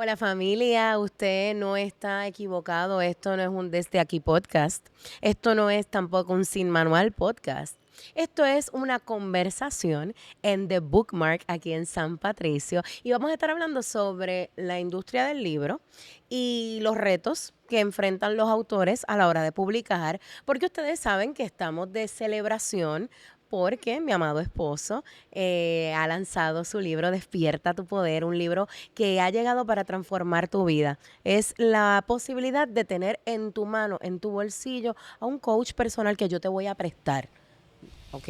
Hola familia, usted no está equivocado, esto no es un Desde Aquí podcast, esto no es tampoco un Sin Manual podcast, esto es una conversación en The Bookmark aquí en San Patricio y vamos a estar hablando sobre la industria del libro y los retos que enfrentan los autores a la hora de publicar, porque ustedes saben que estamos de celebración porque mi amado esposo ha lanzado su libro Despierta tu Poder, un libro que ha llegado para transformar tu vida. Es la posibilidad de tener en tu mano, en tu bolsillo, a un coach personal que yo te voy a prestar. ¿Ok?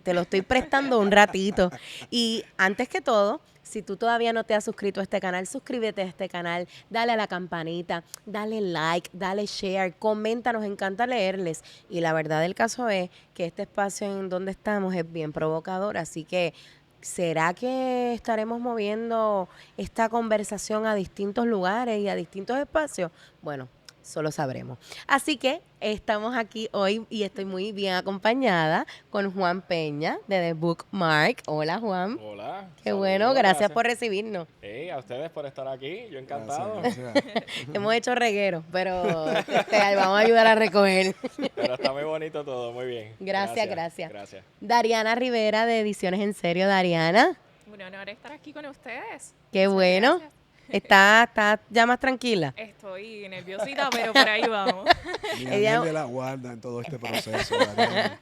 Te lo estoy prestando un ratito. Y antes que todo, si tú todavía no te has suscrito a este canal, suscríbete a este canal, dale a la campanita, dale like, dale share, comenta, nos encanta leerles. Y la verdad del caso es que este espacio en donde estamos es bien provocador, así que ¿será que estaremos moviendo esta conversación a distintos lugares y a distintos espacios? Bueno, solo sabremos. Así que estamos aquí hoy y estoy muy bien acompañada con Juan Peña de The Bookmark. Hola Juan. Hola, Qué bueno, saludos, gracias gracias. por recibirnos. A ustedes por estar aquí, yo Gracias, encantado. gracias. Hemos hecho reguero, pero vamos a ayudar a recoger. Pero está muy bonito todo, muy bien. Gracias. Gracias. Dariana Rivera de Ediciones en Serio. Dariana, Un honor estar aquí con ustedes. qué Muchas bueno. gracias. Está ya más tranquila. Estoy nerviosita, pero por ahí vamos. Mi Ella- ángel de la guarda en todo este proceso. Dariana.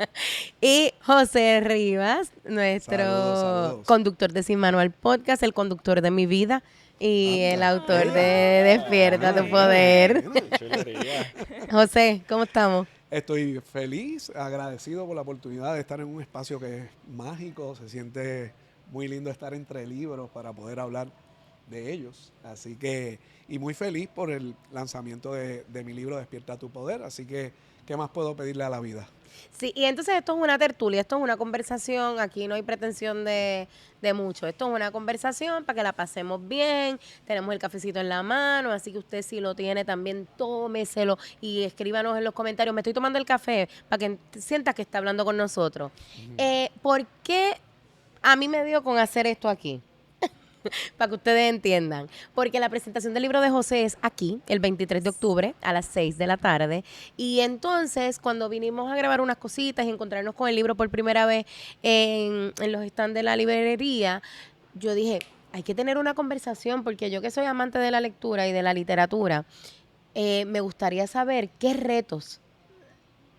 Y José Rivas, nuestro Saludos. conductor de Sin Manual Podcast, el conductor de mi vida y el Anda. autor de Ah, Despierta tu mira, Poder. Mira. Chulería. José, ¿cómo estamos? Estoy feliz, agradecido por la oportunidad de estar en un espacio que es mágico. Se siente muy lindo estar entre libros para poder hablar de ellos. Así que, y muy feliz por el lanzamiento de mi libro Despierta tu Poder. Así que, ¿qué más puedo pedirle a la vida? Sí, y entonces esto es una tertulia, esto es una conversación, aquí no hay pretensión de mucho, esto es una conversación para que la pasemos bien, tenemos el cafecito en la mano, así que usted si lo tiene también tómeselo y escríbanos en los comentarios, me estoy tomando el café para que sientas que está hablando con nosotros. ¿Por qué a mí me dio con hacer esto aquí? Para que ustedes entiendan. Porque la presentación del libro de José es aquí, el 23 de octubre, a las 6 de la tarde. Y entonces, cuando vinimos a grabar unas cositas y encontrarnos con el libro por primera vez en los stands de la librería, yo dije, hay que tener una conversación, porque yo que soy amante de la lectura y de la literatura, me gustaría saber qué retos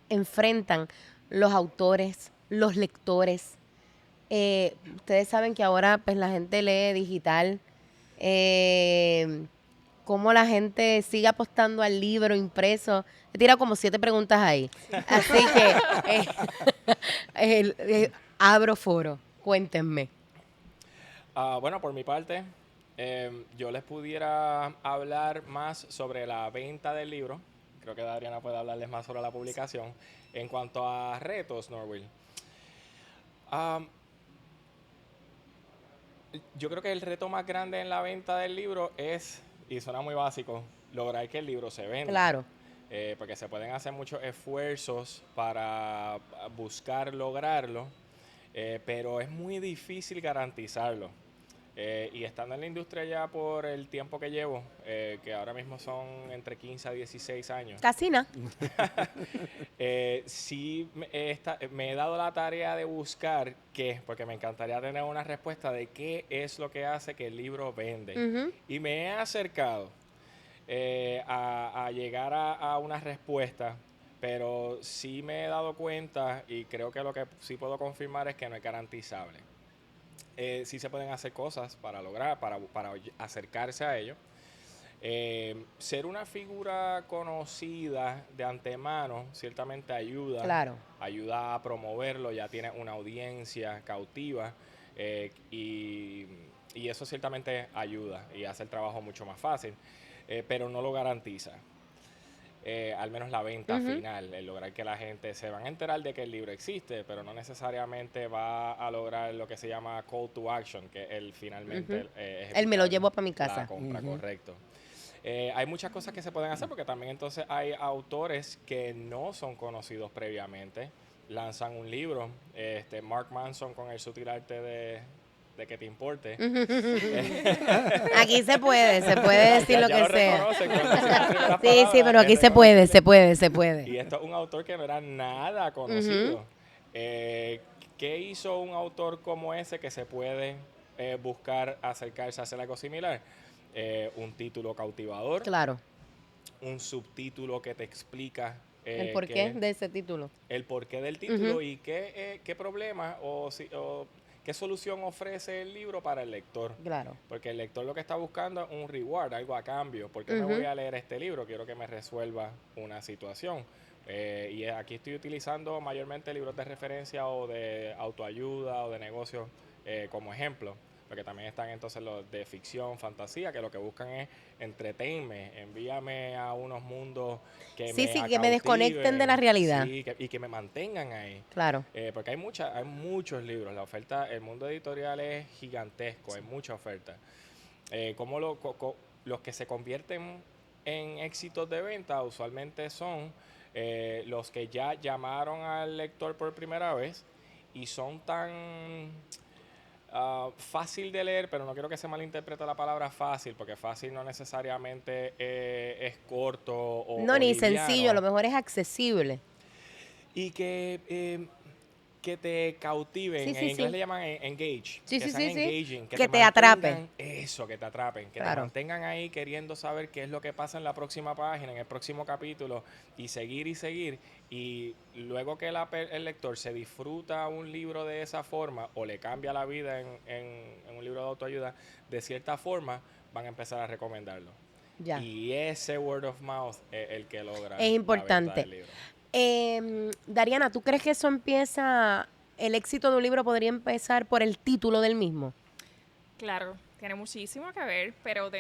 enfrentan los autores, los lectores. Ustedes saben que ahora pues la gente lee digital. Cómo la gente sigue apostando al libro impreso. He tirado como 7 preguntas ahí. Así que abro foro. Cuéntenme. Bueno, por mi parte, yo les pudiera hablar más sobre la venta del libro. Creo que Adriana puede hablarles más sobre la publicación. En cuanto a retos, Norwell, yo creo que el reto más grande en la venta del libro es, y suena muy básico, lograr que el libro se venda. Claro. Porque se pueden hacer muchos esfuerzos para buscar lograrlo, pero es muy difícil garantizarlo. Y estando en la industria ya por el tiempo que llevo, que ahora mismo son entre 15 a 16 años, Casi nada. sí me he dado la tarea de buscar qué, porque me encantaría tener una respuesta de qué es lo que hace que el libro vende. Ujú. Y me he acercado a llegar a una respuesta, pero sí me he dado cuenta y creo que lo que sí puedo confirmar es que no es garantizable. Sí se pueden hacer cosas para lograr, para acercarse a ello. Ser una figura conocida de antemano ciertamente ayuda. Claro. Ayuda a promoverlo, ya tiene una audiencia cautiva y eso ciertamente ayuda y hace el trabajo mucho más fácil, pero no lo garantiza. Al menos la venta final, el lograr que la gente se van a enterar de que el libro existe, pero no necesariamente va a lograr lo que se llama call to action, que él finalmente Él me lo ejecutar llevó para mi la casa. compra, correcto. Hay muchas cosas que se pueden hacer porque también entonces hay autores que no son conocidos previamente, lanzan un libro. Mark Manson con El sutil arte de de que te importe. Aquí se puede decir lo Ya que lo sea. reconocen cuando dicen las primeras Sí, palabras, pero aquí se puede. Y esto es un autor que no era nada conocido. ¿Qué hizo un autor como ese que se puede buscar acercarse a hacer algo similar? Un título cautivador, Claro. un subtítulo que te explica El porqué de ese título. el porqué del título y qué problema o qué solución ofrece el libro para el lector. Claro. Porque el lector lo que está buscando es un reward, algo a cambio. ¿Por qué me voy a leer este libro? Quiero que me resuelva una situación. Y aquí estoy utilizando mayormente libros de referencia o de autoayuda o de negocios como ejemplo. Porque también están entonces los de ficción, fantasía, que lo que buscan es entretenerme, envíame a unos mundos que Sí, me que me desconecten de la realidad. Sí, y que me mantengan ahí. Claro. Porque hay muchos libros. La oferta, el mundo editorial es gigantesco, hay mucha oferta. Como los que se convierten en éxitos de venta usualmente son los que ya llamaron al lector por primera vez y son tan fácil de leer, pero no quiero que se malinterprete la palabra fácil, porque fácil no necesariamente es corto o No, ni liviano. sencillo, a lo mejor es accesible. Y que te cautiven, Sí, sí, en inglés sí. le llaman engage, Sí, que sí, sean sí, sí. engaging, Que te mantengan- atrapen. eso, que te atrapen, que Claro. te mantengan ahí queriendo saber qué es lo que pasa en la próxima página, en el próximo capítulo, y seguir, y luego que el lector se disfruta un libro de esa forma, o le cambia la vida en un libro de autoayuda, de cierta forma, van a empezar a recomendarlo. Ya. Y ese word of mouth es el que logra Es importante. la venta del libro. Dariana, ¿tú crees que el éxito de un libro podría empezar por el título del mismo? Claro, tiene muchísimo que ver, pero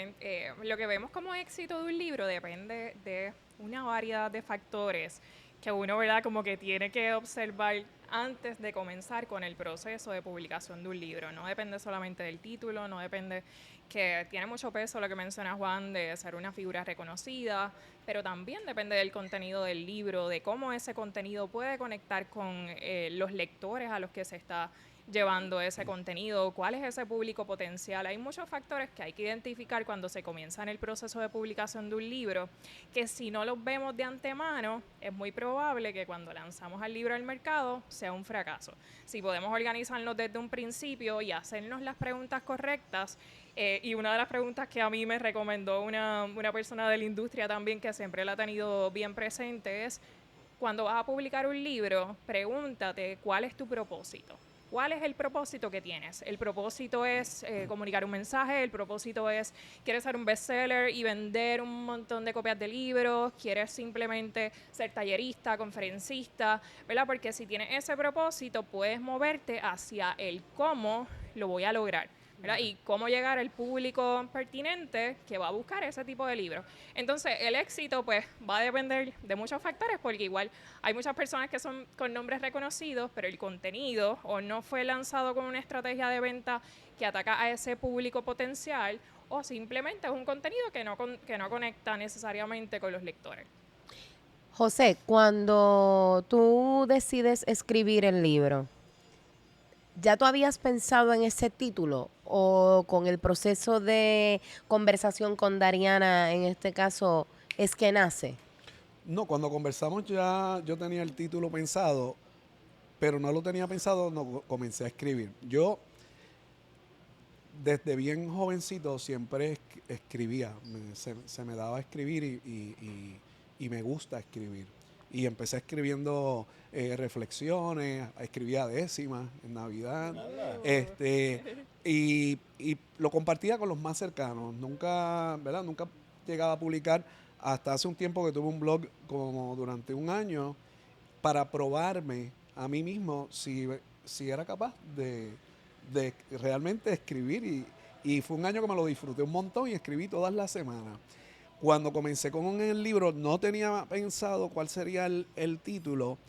lo que vemos como éxito de un libro depende de una variedad de factores que uno, ¿verdad?, como que tiene que observar antes de comenzar con el proceso de publicación de un libro. No depende solamente del título, no depende, que tiene mucho peso lo que menciona Juan de ser una figura reconocida, pero también depende del contenido del libro, de cómo ese contenido puede conectar con los lectores a los que se está llevando ese contenido, cuál es ese público potencial. Hay muchos factores que hay que identificar cuando se comienza en el proceso de publicación de un libro, que si no los vemos de antemano, es muy probable que cuando lanzamos el libro al mercado sea un fracaso. Si podemos organizarnos desde un principio y hacernos las preguntas correctas, y una de las preguntas que a mí me recomendó una persona de la industria también, que siempre la ha tenido bien presente, es: cuando vas a publicar un libro, pregúntate cuál es tu propósito. ¿Cuál es el propósito que tienes? El propósito es comunicar un mensaje, el propósito es, ¿quieres ser un bestseller y vender un montón de copias de libros? ¿Quieres simplemente ser tallerista, conferencista? ¿Verdad? Porque si tienes ese propósito, puedes moverte hacia el cómo lo voy a lograr, ¿verdad? Y cómo llegar al público pertinente que va a buscar ese tipo de libros. Entonces, el éxito pues va a depender de muchos factores, porque igual hay muchas personas que son con nombres reconocidos, pero el contenido o no fue lanzado con una estrategia de venta que ataca a ese público potencial, o simplemente es un contenido que no conecta necesariamente con los lectores. José, cuando tú decides escribir el libro, ¿ya tú habías pensado en ese título o con el proceso de conversación con Dariana, en este caso, es que nace? No, cuando conversamos ya yo tenía el título pensado, pero no lo tenía pensado, no comencé a escribir. Yo desde bien jovencito siempre escribía, se me daba a escribir y me gusta escribir. Y empecé escribiendo reflexiones, escribía décimas en Navidad, y lo compartía con los más cercanos. Nunca, ¿verdad? Nunca llegaba a publicar hasta hace un tiempo que tuve un blog como durante un año para probarme a mí mismo si era capaz de realmente escribir y fue un año que me lo disfruté un montón y escribí todas las semanas. Cuando comencé con el libro no tenía pensado cuál sería el título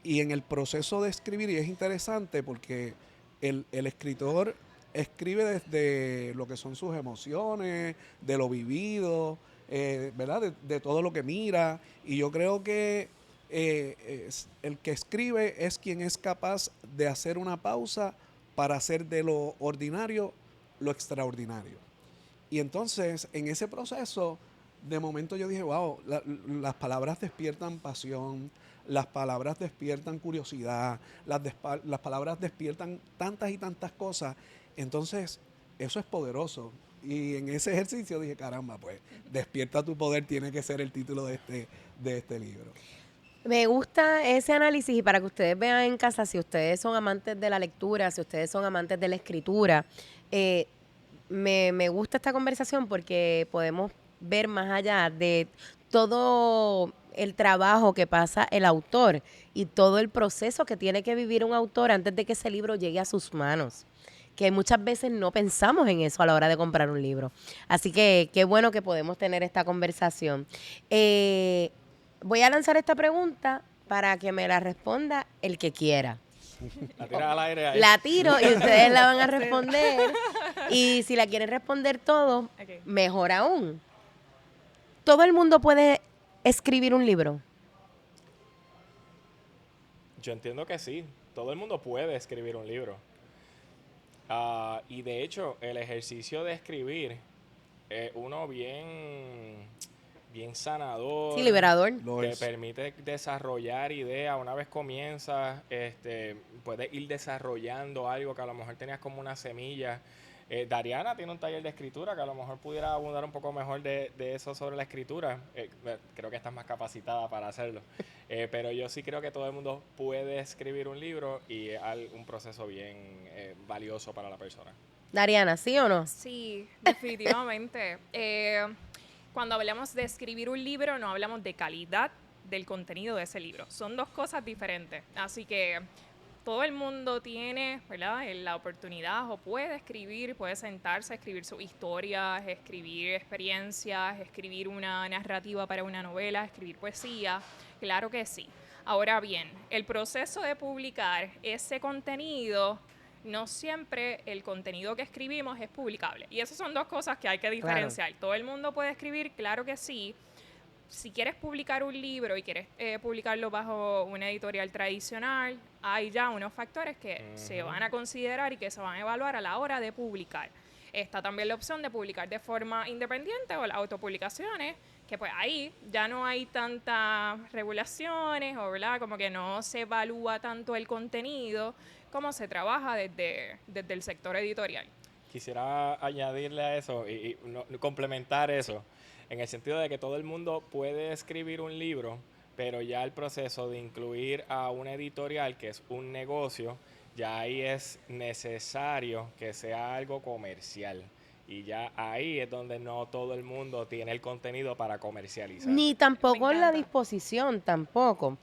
y en el proceso de escribir, y es interesante porque el escritor escribe desde lo que son sus emociones, de lo vivido, ¿verdad? De todo lo que mira, y yo creo que el que escribe es quien es capaz de hacer una pausa para hacer de lo ordinario lo extraordinario. Y entonces, en ese proceso, de momento yo dije, wow, las palabras despiertan pasión, las palabras despiertan curiosidad, las palabras despiertan tantas y tantas cosas. Entonces, eso es poderoso. Y en ese ejercicio dije, caramba, pues, Despierta tu poder tiene que ser el título de este libro. Me gusta ese análisis y para que ustedes vean en casa, si ustedes son amantes de la lectura, si ustedes son amantes de la escritura, me gusta esta conversación porque podemos ver más allá de todo el trabajo que pasa el autor y todo el proceso que tiene que vivir un autor antes de que ese libro llegue a sus manos. Que muchas veces no pensamos en eso a la hora de comprar un libro. Así que qué bueno que podemos tener esta conversación. Voy a lanzar esta pregunta para que me la responda el que quiera. La tiras al aire ahí. La tiro y ustedes la van a responder. Y si la quieren responder todo, Ok. mejor aún. ¿Todo el mundo puede escribir un libro? Yo entiendo que sí. Todo el mundo puede escribir un libro. Y de hecho, el ejercicio de escribir es uno bien sanador. Sí, liberador. Lo Te es. permite desarrollar ideas. Una vez comienzas, puedes ir desarrollando algo que a lo mejor tenías como una semilla. Dariana tiene un taller de escritura que a lo mejor pudiera abundar un poco mejor de eso sobre la escritura. Creo que estás más capacitada para hacerlo. Pero yo sí creo que todo el mundo puede escribir un libro y es un proceso bien valioso para la persona. Dariana, ¿sí o no? Sí, definitivamente. Cuando hablamos de escribir un libro, no hablamos de calidad del contenido de ese libro. Son dos cosas diferentes. Así que todo el mundo tiene, ¿verdad?, la oportunidad o puede escribir, puede sentarse a escribir sus historias, escribir experiencias, escribir una narrativa para una novela, escribir poesía. Claro que sí. Ahora bien, el proceso de publicar ese contenido, no siempre el contenido que escribimos es publicable. Y esas son dos cosas que hay que diferenciar. Todo el mundo puede escribir, claro que sí. Si quieres publicar un libro y quieres publicarlo bajo una editorial tradicional, hay ya unos factores que se van a considerar y que se van a evaluar a la hora de publicar. Está también la opción de publicar de forma independiente o las autopublicaciones, que pues ahí ya no hay tantas regulaciones o, ¿verdad?, como que no se evalúa tanto el contenido como se trabaja desde el sector editorial. Quisiera añadirle a eso y complementar eso, en el sentido de que todo el mundo puede escribir un libro, pero ya el proceso de incluir a una editorial, que es un negocio, ya ahí es necesario que sea algo comercial. Y ya ahí es donde no todo el mundo tiene el contenido para comercializar. Ni tampoco Me en la encanta. disposición, tampoco.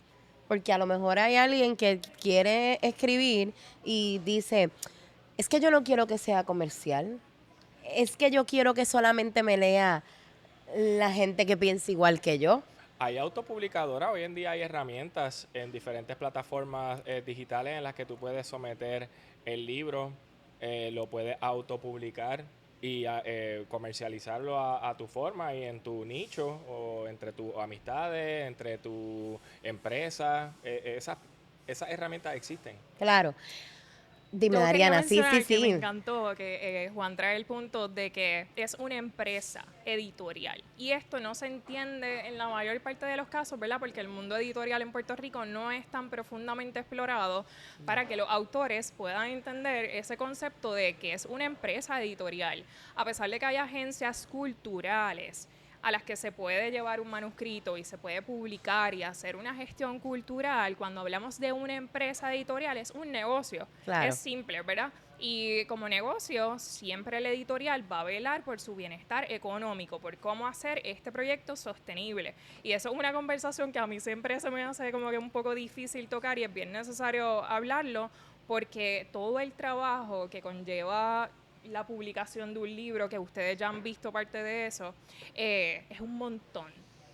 Porque a lo mejor hay alguien que quiere escribir y dice, es que yo no quiero que sea comercial. Es que yo quiero que solamente me lea la gente que piensa igual que yo. Hay autopublicadoras, hoy en día hay herramientas en diferentes plataformas digitales en las que tú puedes someter el libro, lo puedes autopublicar y comercializarlo a tu forma y en tu nicho o entre tus amistades, entre tu empresa. Esas herramientas existen. Claro. Dime, Yo quería Dariana, sí, mencionar sí, que me sí. encantó que Juan trae el punto de que es una empresa editorial. Y esto no se entiende en la mayor parte de los casos, ¿verdad? Porque el mundo editorial en Puerto Rico no es tan profundamente explorado para que los autores puedan entender ese concepto de que es una empresa editorial. A pesar de que hay agencias culturales a las que se puede llevar un manuscrito y se puede publicar y hacer una gestión cultural, cuando hablamos de una empresa editorial es un negocio. Claro. Es simple, ¿verdad? Y como negocio, siempre el editorial va a velar por su bienestar económico, por cómo hacer este proyecto sostenible. Y eso es una conversación que a mí siempre se me hace como que un poco difícil tocar y es bien necesario hablarlo porque todo el trabajo que conlleva la publicación de un libro, que ustedes ya han visto parte de eso, es un montón.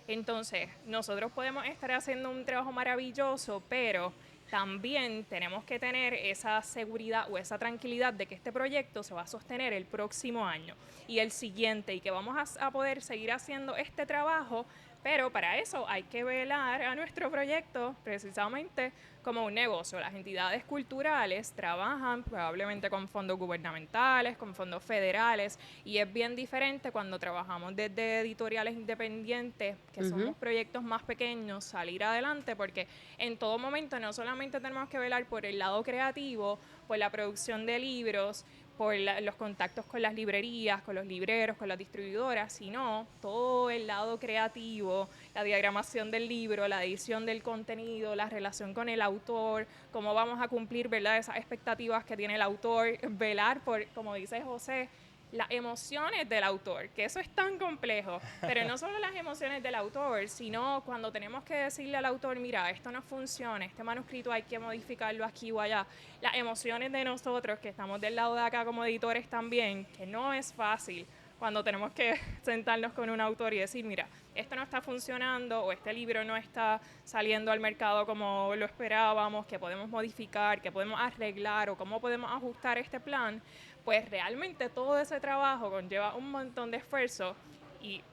Entonces, nosotros podemos estar haciendo un trabajo maravilloso, pero también tenemos que tener esa seguridad o esa tranquilidad de que este proyecto se va a sostener el próximo año y el siguiente y que vamos a poder seguir haciendo este trabajo Pero para eso hay que velar a nuestro proyecto precisamente como un negocio. Las entidades culturales trabajan probablemente con fondos gubernamentales, con fondos federales, y es bien diferente cuando trabajamos desde editoriales independientes, que somos proyectos más pequeños, salir adelante, porque en todo momento no solamente tenemos que velar por el lado creativo, por la producción de libros, por los contactos con las librerías, con los libreros, con las distribuidoras, sino todo el lado creativo, la diagramación del libro, la edición del contenido, la relación con el autor, cómo vamos a cumplir, ¿verdad?, esas expectativas que tiene el autor, velar por, como dice José, las emociones del autor, que eso es tan complejo, pero no solo las emociones del autor, sino cuando tenemos que decirle al autor, mira, esto no funciona, este manuscrito hay que modificarlo aquí o allá, las emociones de nosotros que estamos del lado de acá como editores también, que no es fácil cuando tenemos que sentarnos con un autor y decir, mira, esto no está funcionando o este libro no está saliendo al mercado como lo esperábamos, que podemos modificar, que podemos arreglar o cómo podemos ajustar este plan, pues realmente todo ese trabajo conlleva un montón de esfuerzo y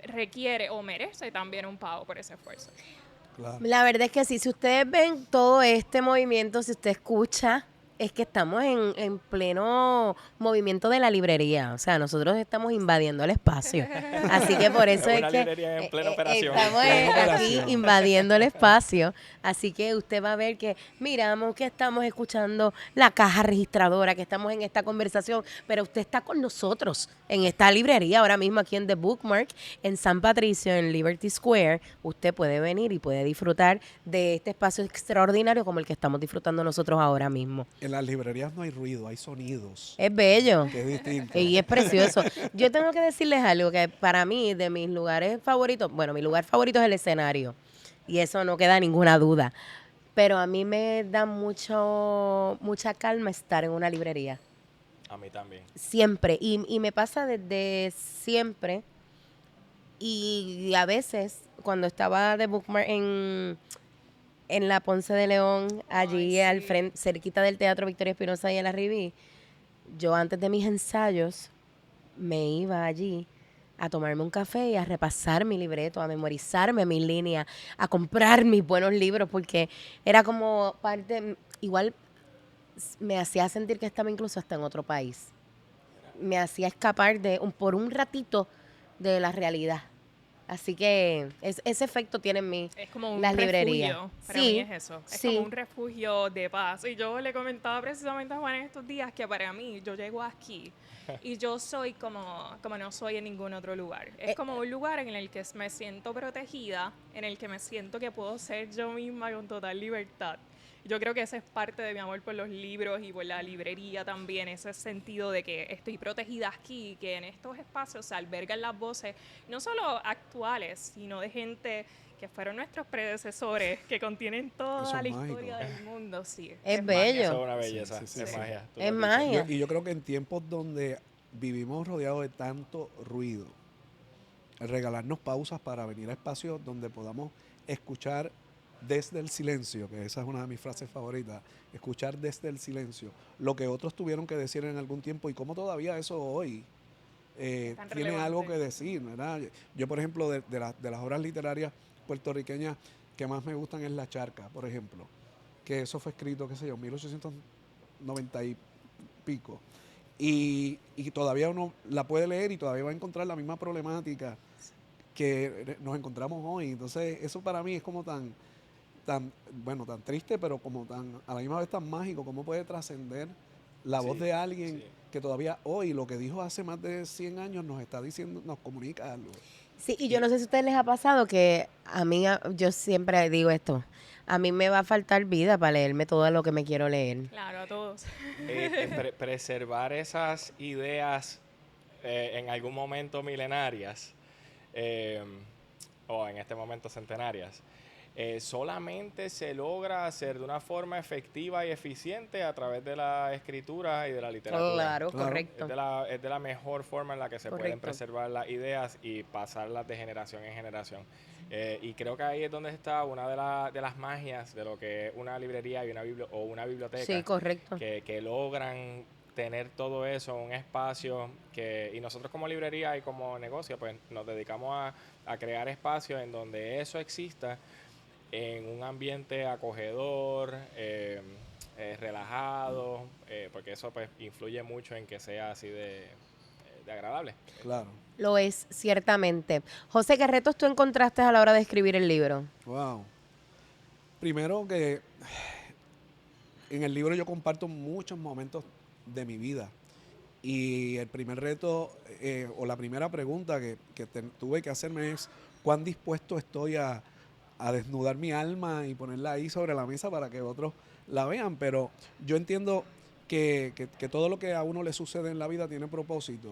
requiere o merece también un pago por ese esfuerzo. Claro. La verdad es que sí, si ustedes ven todo este movimiento, si usted escucha, es que estamos en pleno movimiento de la librería. O sea, nosotros estamos invadiendo el espacio. Así que por eso Es es una que librería en plena operación. estamos Plena aquí operación. invadiendo el espacio. Así que usted va a ver que miramos que estamos escuchando la caja registradora, que estamos en esta conversación, pero usted está con nosotros en esta librería ahora mismo aquí en The Bookmark, en San Patricio, en Liberty Square. Usted puede venir y puede disfrutar de este espacio extraordinario como el que estamos disfrutando nosotros ahora mismo. En las librerías no hay ruido, hay sonidos, Es bello. que es distinto. Y es precioso. Yo tengo que decirles algo que para mí, de mis lugares favoritos, bueno, mi lugar favorito es el escenario. Y eso no queda ninguna duda. Pero a mí me da mucha calma estar en una librería. A mí también. Siempre. Y me pasa desde siempre. Y a veces, cuando estaba de Bookmark en la Ponce de León, allí Ay, al sí. frente, cerquita del Teatro Victoria Espinosa y en la Ribí, yo antes de mis ensayos me iba allí a tomarme un café y a repasar mi libreto, a memorizarme mis líneas, a comprar mis buenos libros, porque era como parte, igual me hacía sentir que estaba incluso hasta en otro país. Me hacía escapar por un ratito de la realidad. Así que ese efecto tiene en mí Es como un las librerías. refugio, para Sí, mí es eso, es sí. como un refugio de paz. Y yo le comentaba precisamente a Juan en estos días que para mí, yo llego aquí y yo soy como no soy en ningún otro lugar. Es como un lugar en el que me siento protegida, en el que me siento que puedo ser yo misma con total libertad. Yo creo que ese es parte de mi amor por los libros y por la librería también, ese sentido de que estoy protegida aquí, que en estos espacios se albergan las voces, no solo actuales, sino de gente que fueron nuestros predecesores, que contienen Eso toda es la mágico. historia del mundo. Sí, Es magia. bello. Eso es una belleza. Sí, sí, es sí. magia. tú Es lo has dicho. magia. Y yo creo que en tiempos donde vivimos rodeados de tanto ruido, el regalarnos pausas para venir a espacios donde podamos escuchar desde el silencio, que esa es una de mis frases favoritas, escuchar desde el silencio lo que otros tuvieron que decir en algún tiempo y cómo todavía eso hoy Tan tiene relevante. algo que decir, ¿verdad? Yo, por ejemplo, de las obras literarias puertorriqueñas que más me gustan es La Charca, por ejemplo, que eso fue escrito, qué sé yo, 1890 y pico. Y todavía uno la puede leer y todavía va a encontrar la misma problemática que nos encontramos hoy. Entonces, eso para mí es como tan triste, pero como tan, a la misma vez tan mágico, cómo puede trascender la voz Sí, de alguien sí. que todavía hoy, lo que dijo hace más de 100 años, nos está diciendo, nos comunica algo. Sí, y yo no sé si a ustedes les ha pasado que a mí, yo siempre digo esto, a mí me va a faltar vida para leerme todo lo que me quiero leer. Claro, a todos. Preservar esas ideas en algún momento milenarias eh, o en este momento centenarias, solamente se logra hacer de una forma efectiva y eficiente a través de la escritura y de la literatura. Claro, Claro. correcto. Es de la mejor forma en la que se pueden Correcto. preservar las ideas y pasarlas de generación en generación. Y creo que ahí es donde está una de las magias de lo que es una librería y una biblioteca. Sí, correcto. Que logran tener todo eso en un espacio y nosotros como librería y como negocio, pues nos dedicamos a crear espacios en donde eso exista en un ambiente acogedor, relajado, porque eso pues influye mucho en que sea así de agradable. Claro. Lo es, ciertamente. José, ¿qué retos tú encontraste a la hora de escribir el libro? Wow. Primero que en el libro yo comparto muchos momentos de mi vida. Y el primer reto o la primera pregunta que tuve que hacerme es cuán dispuesto estoy a desnudar mi alma y ponerla ahí sobre la mesa para que otros la vean. Pero yo entiendo que todo lo que a uno le sucede en la vida tiene propósito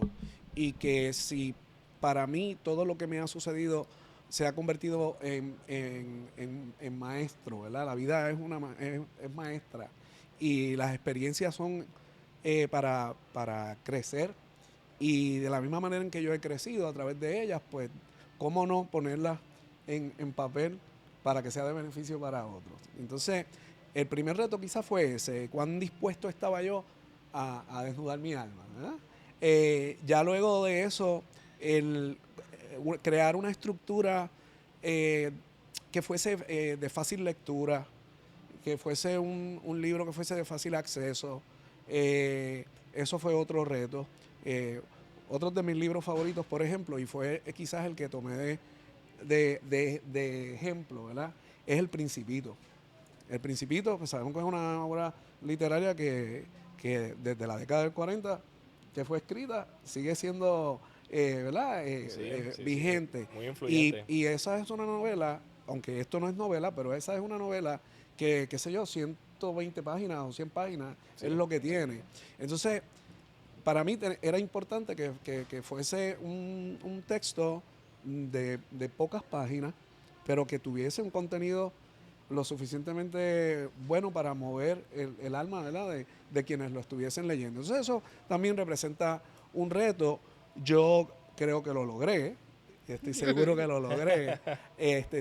y que si para mí todo lo que me ha sucedido se ha convertido en maestro, ¿verdad? La vida es maestra y las experiencias son para crecer, y de la misma manera en que yo he crecido a través de ellas, pues cómo no ponerlas en papel para que sea de beneficio para otros. Entonces, el primer reto quizás fue ese, cuán dispuesto estaba yo a desnudar mi alma, ¿verdad? Ya luego de eso, crear una estructura que fuese de fácil lectura, que fuese un libro que fuese de fácil acceso. Eso fue otro reto. Otro de mis libros favoritos, por ejemplo, y fue quizás el que tomé de ejemplo, ¿verdad? Es El Principito. El Principito, pues sabemos que es una obra literaria que desde la década del 40 que fue escrita, sigue siendo ¿verdad? Sí, vigente. muy influyente. Y esa es una novela, aunque esto no es novela, pero esa es una novela que, qué sé yo, 120 páginas o 100 páginas es lo que tiene. Entonces, para mí era importante que fuese un texto de pocas páginas, pero que tuviese un contenido lo suficientemente bueno para mover el alma, ¿verdad? De quienes lo estuviesen leyendo. Entonces eso también representa un reto. Yo creo que lo logré. Estoy seguro que lo logré.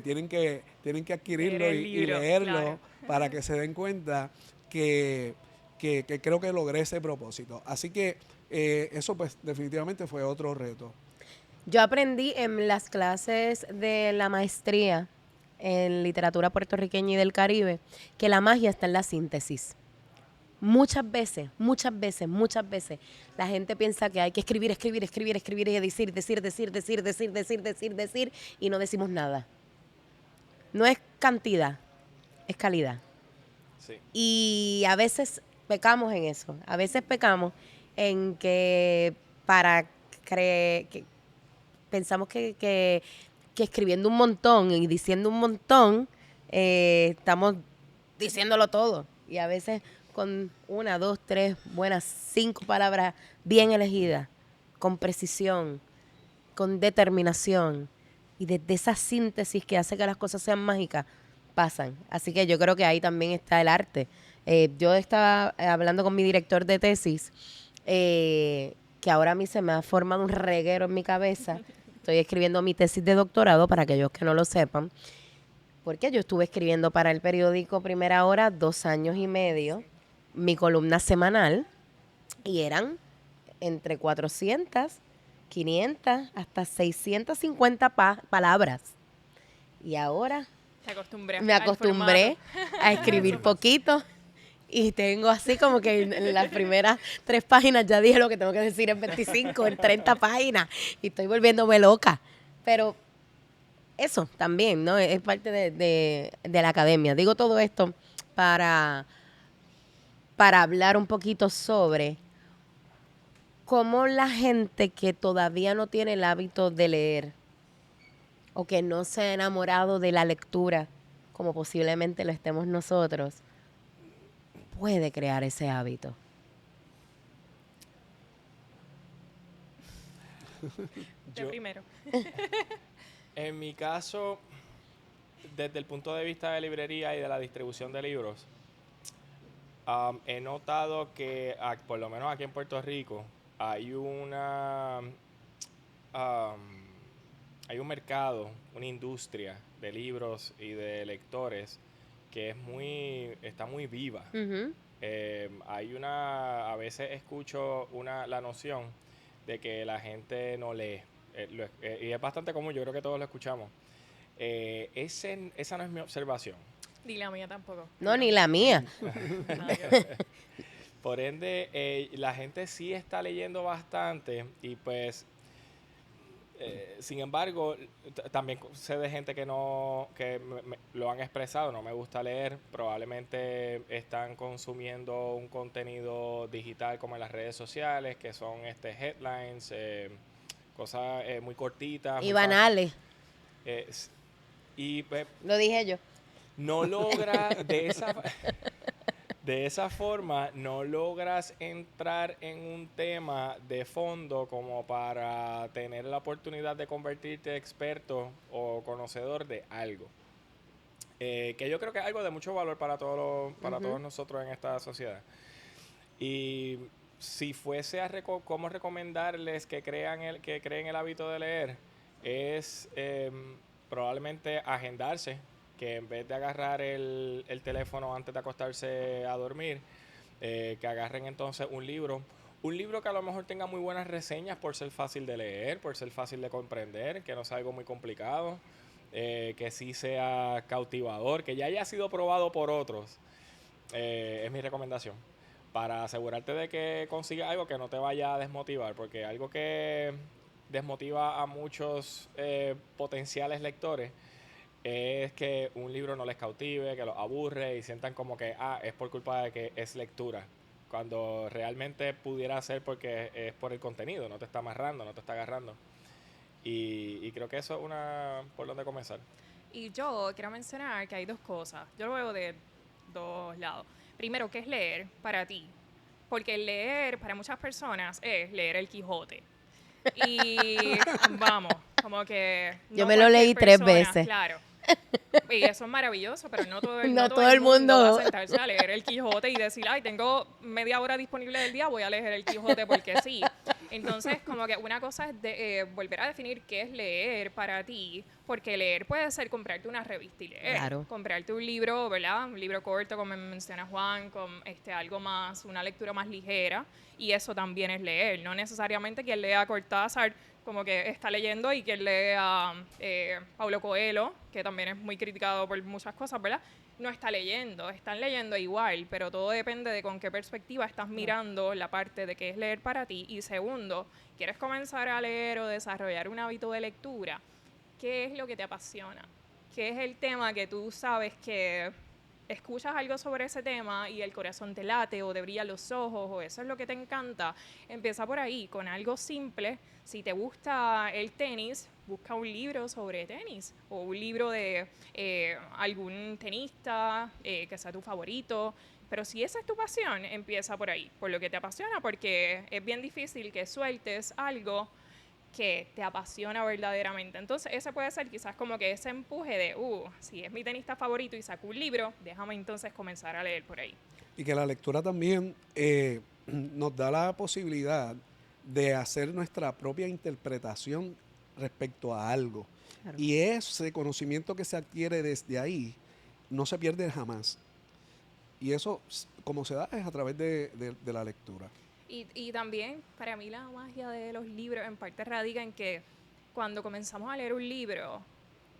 Tienen que adquirirlo Leer el y libro, leerlo claro. para que se den cuenta que creo que logré ese propósito. Así que eso pues definitivamente fue otro reto. Yo aprendí en las clases de la maestría en literatura puertorriqueña y del Caribe que la magia está en la síntesis. Muchas veces, muchas veces, muchas veces la gente piensa que hay que escribir, escribir, escribir, escribir y decir y no decimos nada. No es cantidad, es calidad. Sí. Y a veces pecamos en eso. A veces pecamos en que para que pensamos que escribiendo un montón y diciendo un montón, estamos diciéndolo todo. Y a veces con 1, 2, 3, buenas 5 palabras bien elegidas, con precisión, con determinación, y desde esa síntesis que hace que las cosas sean mágicas, pasan. Así que yo creo que ahí también está el arte. Yo estaba hablando con mi director de tesis, que ahora a mí se me ha formado un reguero en mi cabeza. Estoy escribiendo mi tesis de doctorado, para aquellos que no lo sepan, porque yo estuve escribiendo para el periódico Primera Hora 2 años y medio, mi columna semanal, y eran entre 400, 500, hasta 650 palabras. Y ahora Te acostumbré me al acostumbré formato. a escribir poquito y tengo así como que en las primeras 3 páginas ya dije lo que tengo que decir en 25, en 30 páginas, y estoy volviéndome loca. Pero eso también, ¿no? Es parte de la academia. Digo todo esto para hablar un poquito sobre cómo la gente que todavía no tiene el hábito de leer o que no se ha enamorado de la lectura, como posiblemente lo estemos nosotros, puede crear ese hábito. De Yo- primero. En mi caso, desde el punto de vista de librería y de la distribución de libros, he notado que, por lo menos aquí en Puerto Rico, hay hay un mercado, una industria de libros y de lectores que está muy viva. Ujú. A veces escucho la noción de que la gente no lee, y es bastante común, yo creo que todos lo escuchamos. Esa no es mi observación. Ni la mía tampoco. No, ni la mía. Nada que ver. Por ende, la gente sí está leyendo bastante y pues, sin embargo, también sé de gente que no, que lo han expresado, no me gusta leer, probablemente están consumiendo un contenido digital como en las redes sociales, que son headlines, cosas muy cortitas. Y muy fácil. banales. Y pues, Lo dije yo. no logra de esa forma, no logras entrar en un tema de fondo como para tener la oportunidad de convertirte en experto o conocedor de algo. Que yo creo que es algo de mucho valor para todos nosotros en esta sociedad. Y si fuese a cómo recomendarles que creen el hábito de leer, es probablemente agendarse, que en vez de agarrar el teléfono antes de acostarse a dormir, que agarren entonces un libro que a lo mejor tenga muy buenas reseñas por ser fácil de leer, por ser fácil de comprender, que no sea algo muy complicado, que sí sea cautivador, que ya haya sido probado por otros. Es mi recomendación, para asegurarte de que consigas algo que no te vaya a desmotivar, porque algo que desmotiva a muchos potenciales lectores es que un libro no les cautive, que los aburre y sientan como que es por culpa de que es lectura, cuando realmente pudiera ser porque es por el contenido, no te está amarrando, no te está agarrando. Y creo que eso es por donde comenzar. Y yo quiero mencionar que hay dos cosas. Yo lo veo de dos lados. Primero, ¿qué es leer para ti? Porque leer para muchas personas es leer el Quijote. Y vamos, como que Yo no me lo cualquier leí 3 persona, veces. claro. Y eso es maravilloso, pero no todo No todo todo el mundo. va a sentarse a leer el Quijote y decir, ay, tengo media hora disponible del día, voy a leer el Quijote porque sí. Entonces, como que una cosa es volver a definir qué es leer para ti, porque leer puede ser comprarte una revista y leer. Claro. Comprarte un libro, ¿verdad? Un libro corto, como menciona Juan, con algo más, una lectura más ligera, y eso también es leer. No necesariamente quien lea Cortázar como que está leyendo y quien lee a Paulo Coelho, que también es muy criticado por muchas cosas, ¿verdad? No está leyendo, están leyendo igual, pero todo depende de con qué perspectiva estás mirando la parte de qué es leer para ti. Y segundo, ¿quieres comenzar a leer o desarrollar un hábito de lectura? ¿Qué es lo que te apasiona? ¿Qué es el tema que tú sabes que escuchas algo sobre ese tema y el corazón te late o te brillan los ojos o eso es lo que te encanta? Empieza por ahí, con algo simple. Si te gusta el tenis, busca un libro sobre tenis o un libro de algún tenista que sea tu favorito. Pero si esa es tu pasión, empieza por ahí, por lo que te apasiona, porque es bien difícil que sueltes algo que te apasiona verdaderamente. Entonces, ese puede ser quizás como que ese empuje de, si es mi tenista favorito y saco un libro, déjame entonces comenzar a leer por ahí. Y que la lectura también nos da la posibilidad de hacer nuestra propia interpretación respecto a algo. Claro. Y ese conocimiento que se adquiere desde ahí no se pierde jamás. Y eso, como se da, es a través de la lectura. Y también, para mí, la magia de los libros en parte radica en que cuando comenzamos a leer un libro,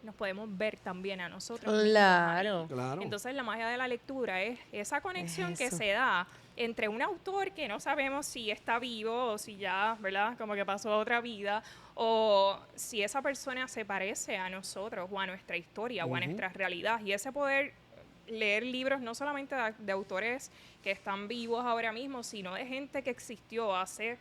nos podemos ver también a nosotros Claro. mismos ahí. Claro. Entonces, la magia de la lectura es esa conexión Es que eso. se da entre un autor que no sabemos si está vivo o si ya, ¿verdad? Como que pasó a otra vida, o si esa persona se parece a nosotros o a nuestra historia o a nuestra realidad. Y ese poder leer libros no solamente de autores que están vivos ahora mismo, sino de gente que existió hace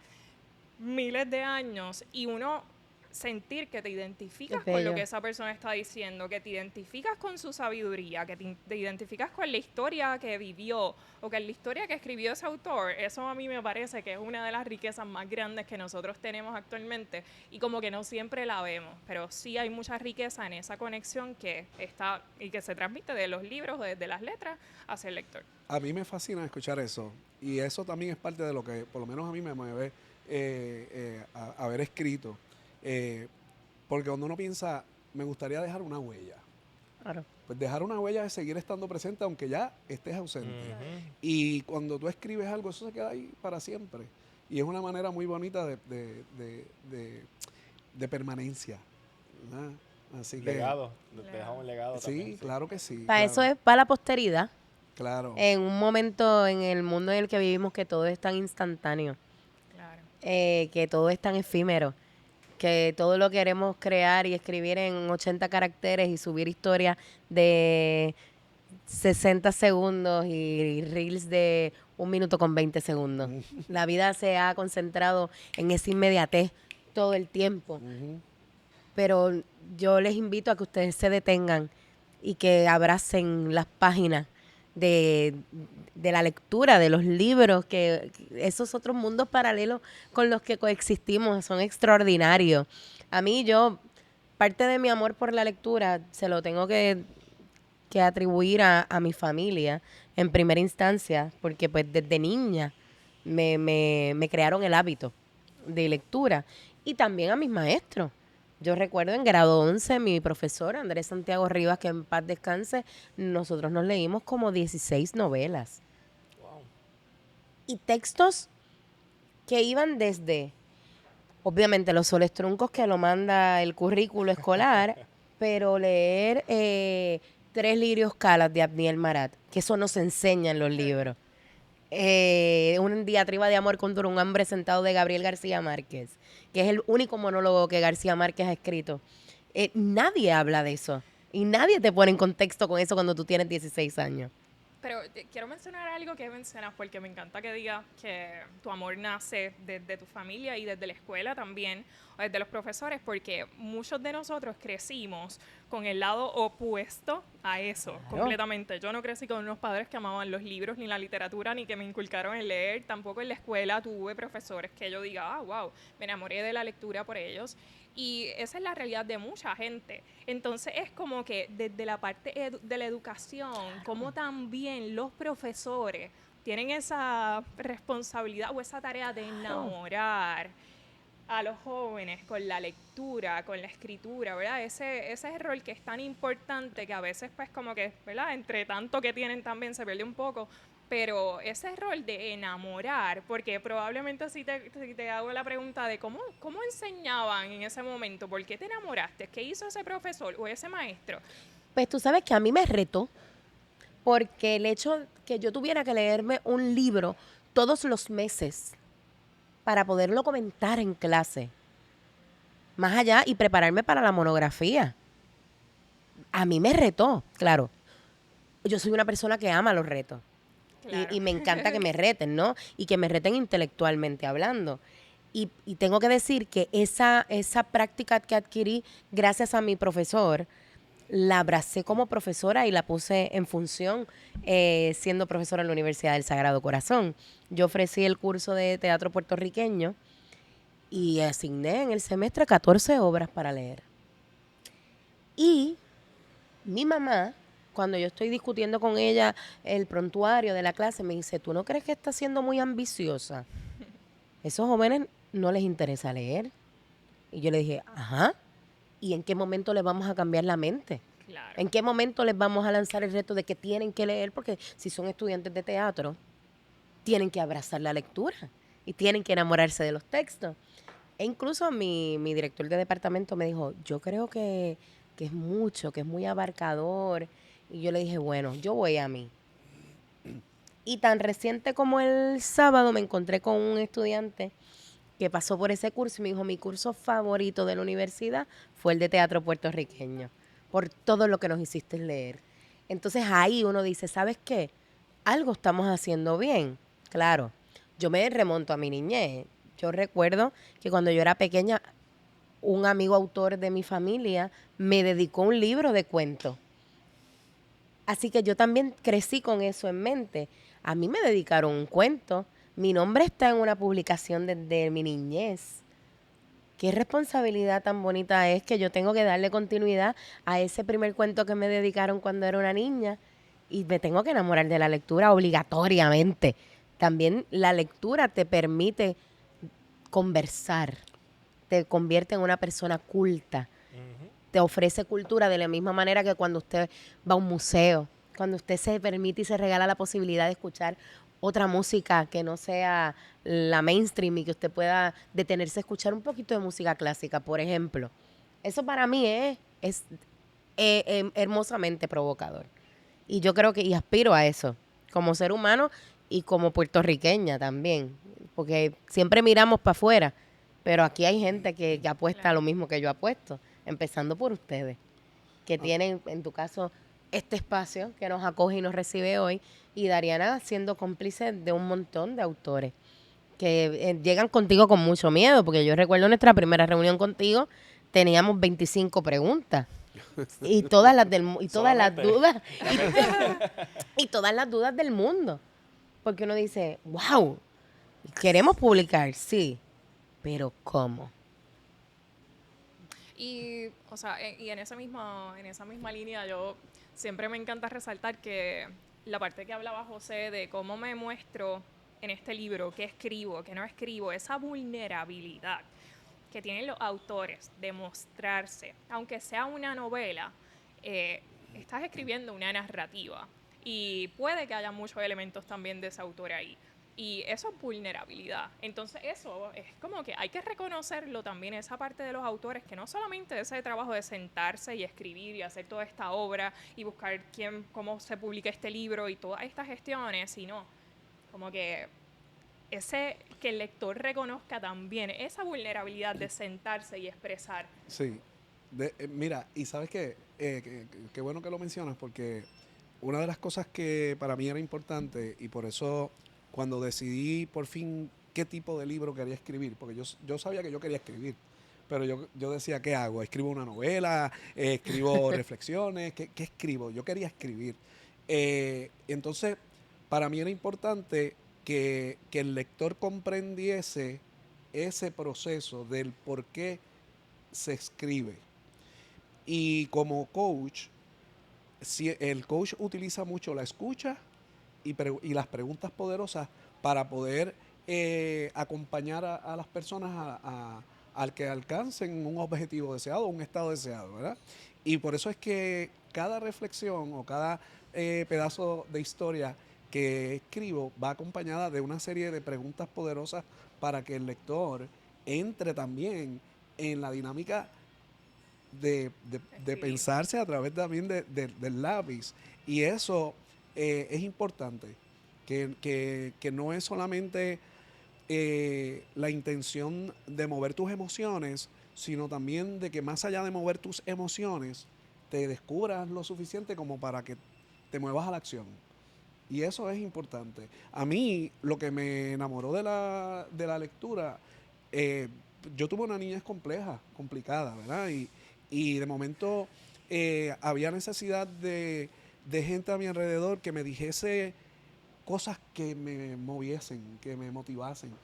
miles de años y uno sentir que te identificas Qué con lo bello. que esa persona está diciendo, que te identificas con su sabiduría, que te identificas con la historia que vivió o con la historia que escribió ese autor. Eso a mí me parece que es una de las riquezas más grandes que nosotros tenemos actualmente y como que no siempre la vemos, pero sí hay mucha riqueza en esa conexión que está y que se transmite de los libros, de las letras hacia el lector. A mí me fascina escuchar eso. Y eso también es parte de lo que, por lo menos a mí me mueve a haber escrito. Porque cuando uno piensa, me gustaría dejar una huella. Claro. pues dejar una huella de seguir estando presente aunque ya estés ausente. Y cuando tú escribes algo, eso se queda ahí para siempre. Y es una manera muy bonita de permanencia, ¿verdad? Así que... Legado, te deja un legado Sí, también. claro que sí. Para claro, eso es para la posteridad. Claro. En un momento en el mundo en el que vivimos que todo es tan instantáneo, Claro. que todo es tan efímero, que todo lo queremos crear y escribir en 80 caracteres y subir historias de 60 segundos y reels de 1 minuto con 20 segundos. La vida se ha concentrado en esa inmediatez todo el tiempo. Ujú. Pero yo les invito a que ustedes se detengan y que abracen las páginas de la lectura, de los libros, que esos otros mundos paralelos con los que coexistimos son extraordinarios. A mí parte de mi amor por la lectura se lo tengo que atribuir a mi familia en primera instancia, porque pues desde niña me crearon el hábito de lectura y también a mis maestros. Yo recuerdo en grado 11, mi profesor Andrés Santiago Rivas, que en paz descanse, nosotros nos leímos como 16 novelas. Wow. Y textos que iban desde, obviamente, los soles truncos que lo manda el currículo escolar, pero leer 3 lirios calas de Abdiel Marat, que eso no se enseña en los libros. Un diatriba de amor contra un hambre sentado de Gabriel García Márquez, que es el único monólogo que García Márquez ha escrito. Nadie habla de eso y nadie te pone en contexto con eso cuando tú tienes 16 años. Pero quiero mencionar algo que mencionas porque me encanta que digas que tu amor nace desde tu familia y desde la escuela también, o desde los profesores, porque muchos de nosotros crecimos con el lado opuesto a eso, Claro. completamente. Yo no crecí con unos padres que amaban los libros ni la literatura ni que me inculcaron el leer, tampoco en la escuela tuve profesores que yo diga, wow, me enamoré de la lectura por ellos. Y esa es la realidad de mucha gente. Entonces es como que desde la parte de la educación, como también los profesores tienen esa responsabilidad o esa tarea de enamorar a los jóvenes con la lectura, con la escritura, ¿verdad? Ese rol que es tan importante que a veces pues como que, ¿verdad? Entre tanto que tienen también se pierde un poco, pero ese rol de enamorar, porque probablemente si te hago la pregunta de cómo enseñaban en ese momento, ¿por qué te enamoraste? ¿Qué hizo ese profesor o ese maestro? Pues tú sabes que a mí me retó, porque el hecho que yo tuviera que leerme un libro todos los meses para poderlo comentar en clase, más allá y prepararme para la monografía, a mí me retó, claro. Yo soy una persona que ama los retos. Claro. Y me encanta que me reten, ¿no? Y que me reten intelectualmente hablando. Y tengo que decir que esa práctica que adquirí gracias a mi profesor, la abracé como profesora y la puse en función siendo profesora en la Universidad del Sagrado Corazón. Yo ofrecí el curso de teatro puertorriqueño y asigné en el semestre 14 obras para leer. Y mi mamá, cuando yo estoy discutiendo con ella el prontuario de la clase, me dice, ¿tú no crees que está siendo muy ambiciosa? Esos jóvenes no les interesa leer. Y yo le dije, ajá, ¿y en qué momento les vamos a cambiar la mente? Claro. ¿En qué momento les vamos a lanzar el reto de que tienen que leer? Porque si son estudiantes de teatro, tienen que abrazar la lectura y tienen que enamorarse de los textos. E incluso mi director de departamento me dijo, yo creo que es mucho, que es muy abarcador. Y yo le dije, bueno, yo voy a mí. Y tan reciente como el sábado me encontré con un estudiante que pasó por ese curso y me dijo, mi curso favorito de la universidad fue el de teatro puertorriqueño, por todo lo que nos hiciste leer. Entonces ahí uno dice, ¿sabes qué? Algo estamos haciendo bien. Claro, yo me remonto a mi niñez. Yo recuerdo que cuando yo era pequeña, un amigo autor de mi familia me dedicó un libro de cuentos. Así que yo también crecí con eso en mente. A mí me dedicaron un cuento. Mi nombre está en una publicación desde mi niñez. Qué responsabilidad tan bonita es que yo tengo que darle continuidad a ese primer cuento que me dedicaron cuando era una niña y me tengo que enamorar de la lectura obligatoriamente. También la lectura te permite conversar, te convierte en una persona culta, te ofrece cultura de la misma manera que cuando usted va a un museo, cuando usted se permite y se regala la posibilidad de escuchar otra música que no sea la mainstream y que usted pueda detenerse a escuchar un poquito de música clásica, por ejemplo. Eso para mí es hermosamente provocador. Y yo creo que, y aspiro a eso, como ser humano y como puertorriqueña también, porque siempre miramos para afuera, pero aquí hay gente que apuesta a lo mismo que yo apuesto, empezando por ustedes, que tienen, en tu caso, este espacio que nos acoge y nos recibe hoy, y Dariana siendo cómplice de un montón de autores que llegan contigo con mucho miedo, porque yo recuerdo nuestra primera reunión contigo, teníamos 25 preguntas. Y todas las y todas las Solamente. dudas y todas las dudas del mundo, porque uno dice, wow, queremos publicar, sí, pero ¿cómo? Y, o sea, y en esa misma línea, yo siempre me encanta resaltar que la parte que hablaba José de cómo me muestro en este libro, qué escribo, qué no escribo, esa vulnerabilidad que tienen los autores de mostrarse, aunque sea una novela, estás escribiendo una narrativa y puede que haya muchos elementos también de ese autor ahí. Y eso es vulnerabilidad. Entonces eso es como que hay que reconocerlo también, esa parte de los autores, que no solamente ese trabajo de sentarse y escribir y hacer toda esta obra y buscar cómo se publica este libro y todas estas gestiones, sino como que que el lector reconozca también esa vulnerabilidad de sentarse y expresar. Sí. Mira, y sabes qué bueno que lo mencionas, porque una de las cosas que para mí era importante, y por eso cuando decidí por fin qué tipo de libro quería escribir, porque yo sabía que yo quería escribir, pero yo decía, ¿qué hago? ¿Escribo una novela? ¿Escribo reflexiones? ¿Qué escribo? Yo quería escribir. Entonces, para mí era importante que el lector comprendiese ese proceso del por qué se escribe. Y como coach, si el coach utiliza mucho la escucha y las preguntas poderosas para poder acompañar a las personas al que alcancen un objetivo deseado, un estado deseado, ¿verdad? Y por eso es que cada reflexión o cada pedazo de historia que escribo va acompañada de una serie de preguntas poderosas para que el lector entre también en la dinámica de pensarse a través también del lápiz. Y eso es importante, que no es solamente la intención de mover tus emociones, sino también de que más allá de mover tus emociones, te descubras lo suficiente como para que te muevas a la acción. Y eso es importante. A mí, lo que me enamoró de la lectura, eh, yo tuve una niñez complicada, ¿verdad? Y de momento había necesidad de gente a mi alrededor que me dijese cosas que me moviesen, que me motivasen,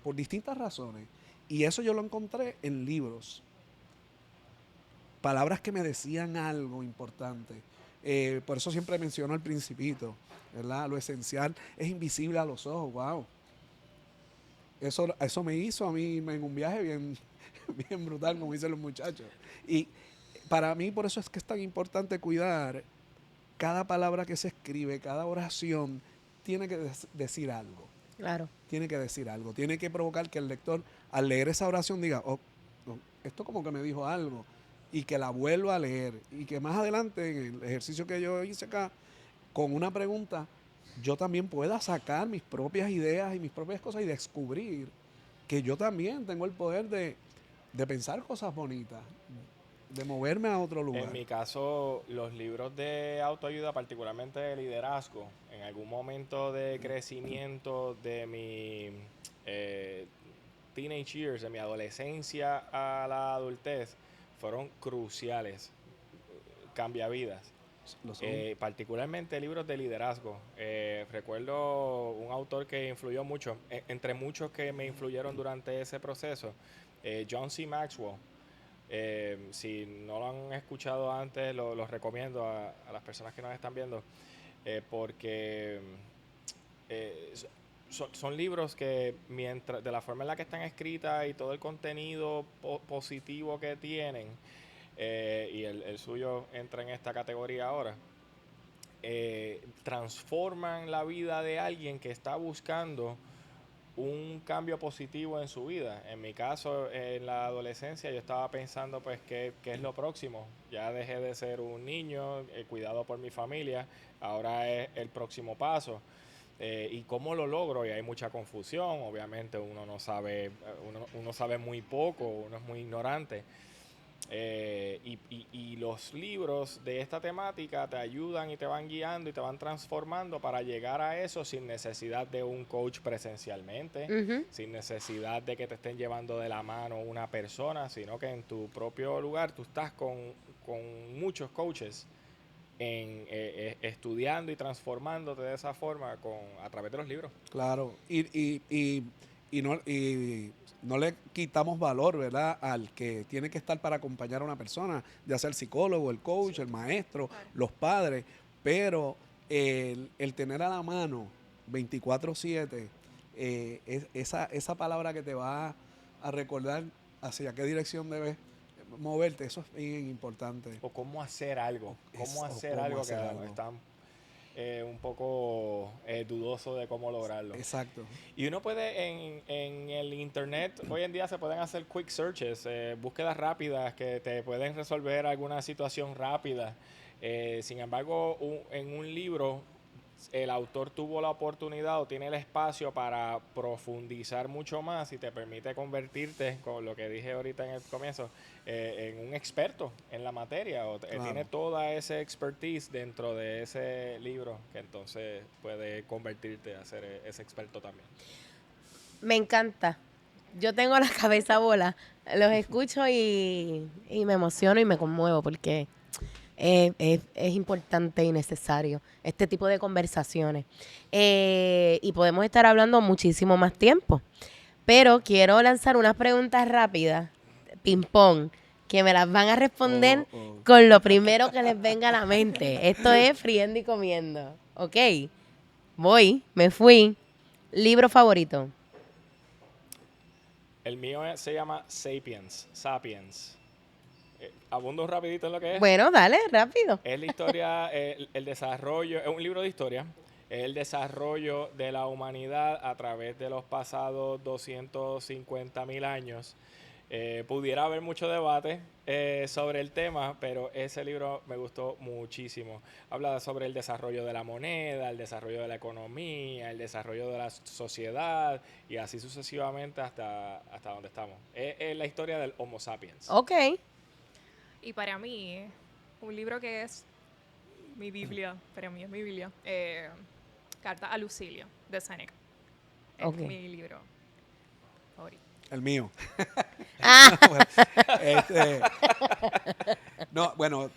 por distintas razones. Y eso yo lo encontré en libros. Palabras que me decían algo importante. Por eso siempre menciono El Principito, ¿verdad? Lo esencial es invisible a los ojos, wow. Eso me hizo a mí en un viaje bien, bien brutal, como dicen los muchachos. Y para mí por eso es que es tan importante cuidar cada palabra que se escribe, cada oración, tiene que decir algo. Claro. Tiene que decir algo. Tiene que provocar que el lector, al leer esa oración, diga, oh, esto como que me dijo algo. Y que la vuelva a leer. Y que más adelante, en el ejercicio que yo hice acá, con una pregunta, yo también pueda sacar mis propias ideas y mis propias cosas y descubrir que yo también tengo el poder de pensar cosas bonitas, de moverme a otro lugar. En mi caso, los libros de autoayuda, particularmente de liderazgo, en algún momento de crecimiento de mi teenage years, de mi adolescencia a la adultez, fueron cruciales, cambiavidas. Particularmente libros de liderazgo. Recuerdo un autor que influyó mucho, entre muchos que me influyeron durante ese proceso, John C. Maxwell. Si no lo han escuchado antes, los recomiendo a las personas que nos están viendo, porque son libros que, de la forma en la que están escritas y todo el contenido positivo que tienen, y el suyo entra en esta categoría ahora, transforman la vida de alguien que está buscando un cambio positivo en su vida. En mi caso, en la adolescencia, yo estaba pensando, pues, ¿qué es lo próximo? Ya dejé de ser un niño cuidado por mi familia, ahora es el próximo paso. ¿Y cómo lo logro? Y hay mucha confusión, obviamente uno no sabe, uno sabe muy poco, uno es muy ignorante. Y los libros de esta temática te ayudan y te van guiando y te van transformando para llegar a eso sin necesidad de un coach presencialmente, Ujú. sin necesidad de que te estén llevando de la mano una persona, sino que en tu propio lugar tú estás con muchos coaches estudiando y transformándote de esa forma a través de los libros. Claro, y no le quitamos valor, ¿verdad?, al que tiene que estar para acompañar a una persona, ya sea el psicólogo, el coach, el maestro, Claro. los padres, pero el tener a la mano 24/7, esa palabra que te va a recordar hacia qué dirección debes moverte, eso es bien importante. O cómo hacer algo, cómo hacer cómo algo hacer que algo. están un poco dudoso de cómo lograrlo. Exacto. Y uno puede en el internet, hoy en día se pueden hacer quick searches, búsquedas rápidas que te pueden resolver alguna situación rápida. Sin embargo, en un libro, el autor tuvo la oportunidad o tiene el espacio para profundizar mucho más y te permite convertirte, con lo que dije ahorita en el comienzo, en un experto en la materia. Claro. Tiene toda esa expertise dentro de ese libro que entonces puede convertirte a ser ese experto también. Me encanta. Yo tengo la cabeza bola. Los escucho y me emociono y me conmuevo porque es importante y necesario este tipo de conversaciones. Y podemos estar hablando muchísimo más tiempo. Pero quiero lanzar unas preguntas rápidas, ping-pong, que me las van a responder con lo primero que les venga a la mente. Esto es friendo y comiendo. Ok, me fui. Libro favorito. El mío se llama Sapiens. Abundo rapidito en lo que es. Bueno, dale, rápido. Es la historia, el desarrollo, es un libro de historia, es el desarrollo de la humanidad a través de los pasados 250.000 años. Pudiera haber mucho debate sobre el tema, pero ese libro me gustó muchísimo. Habla sobre el desarrollo de la moneda, el desarrollo de la economía, el desarrollo de la sociedad y así sucesivamente hasta donde estamos. Es la historia del Homo sapiens. Ok. Y para mí, un libro que es mi Biblia, para mí es mi Biblia, Carta a Lucilio, de Séneca. Es Ok. mi libro favorito. El mío. Ah, No, bueno,